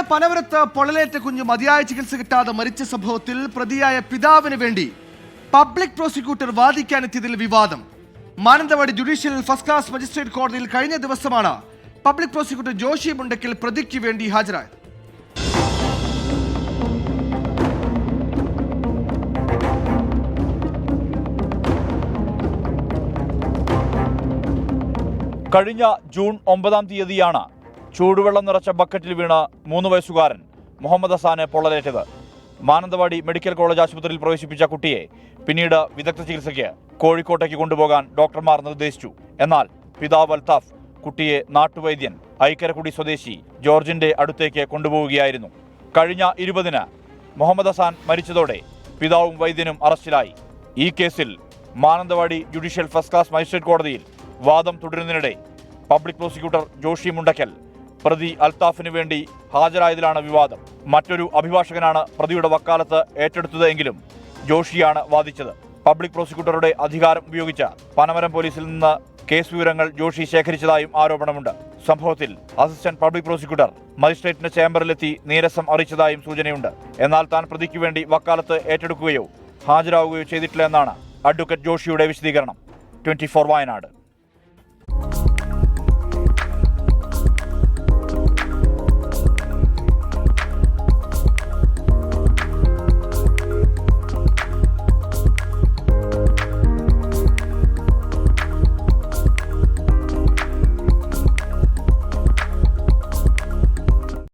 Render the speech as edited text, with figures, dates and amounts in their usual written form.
വയനാട് പനവരത്ത് പൊള്ളലേറ്റ കുഞ്ഞ് മതിയായ ചികിത്സ കിട്ടാതെ മരിച്ച സംഭവത്തിൽ പ്രതിയായ പിതാവിന് വേണ്ടി പബ്ലിക് പ്രോസിക്യൂട്ടർ വാദിക്കാനെത്തിയതിൽ വിവാദം. Mananthavady judicial first class magistrate കോടതിയിൽ കഴിഞ്ഞ ദിവസമാണ് പബ്ലിക് പ്രോസിക്യൂട്ടർ ജോഷി മുണ്ടക്കൽ പ്രതിക്ക് വേണ്ടി ഹാജരായത്. കഴിഞ്ഞ ജൂൺ 9-ാം തീയതിയാണ് ചൂടുവെള്ളം നിറച്ച ബക്കറ്റിൽ വീണ് 3 വയസ്സുകാരൻ മുഹമ്മദ് ഹസാന് പൊള്ളലേറ്റത്. മാനന്തവാടി മെഡിക്കൽ കോളേജ് ആശുപത്രിയിൽ പ്രവേശിപ്പിച്ച കുട്ടിയെ പിന്നീട് വിദഗ്ധ ചികിത്സയ്ക്ക് കോഴിക്കോട്ടേക്ക് കൊണ്ടുപോകാൻ ഡോക്ടർമാർ നിർദ്ദേശിച്ചു. എന്നാൽ പിതാവ് അൽത്താഫ് കുട്ടിയെ നാട്ടുവൈദ്യൻ ഐക്കരക്കുടി സ്വദേശി ജോർജിന്റെ അടുത്തേക്ക് കൊണ്ടുപോവുകയായിരുന്നു. കഴിഞ്ഞ 20-ന് മുഹമ്മദ് ഹസാൻ മരിച്ചതോടെ പിതാവും വൈദ്യനും അറസ്റ്റിലായി. ഈ കേസിൽ Mananthavady judicial first class magistrate കോടതിയിൽ വാദം തുടരുന്നതിനിടെ പബ്ലിക് പ്രോസിക്യൂട്ടർ ജോഷി മുണ്ടക്കൽ പ്രതി അൽത്താഫിന് വേണ്ടി ഹാജരായതിലാണ് വിവാദം. മറ്റൊരു അഭിഭാഷകനാണ് പ്രതിയുടെ വക്കാലത്ത് ഏറ്റെടുത്തത് എങ്കിലും ജോഷിയാണ് വാദിച്ചത്. പബ്ലിക് പ്രോസിക്യൂട്ടറുടെ അധികാരം ഉപയോഗിച്ച് പനമരം പോലീസിൽ നിന്ന് കേസ് വിവരങ്ങൾ ജോഷി ശേഖരിച്ചതായും ആരോപണമുണ്ട്. സംഭവത്തിൽ അസിസ്റ്റന്റ് പബ്ലിക് പ്രോസിക്യൂട്ടർ മജിസ്ട്രേറ്റിന്റെ ചേംബറിലെത്തി നീരസം അറിയിച്ചതായും സൂചനയുണ്ട്. എന്നാൽ താൻ പ്രതിക്ക് വേണ്ടി വക്കാലത്ത് ഏറ്റെടുക്കുകയോ ഹാജരാകുകയോ ചെയ്തിട്ടില്ല എന്നാണ് അഡ്വക്കേറ്റ് ജോഷിയുടെ വിശദീകരണം. 24 വയനാട്.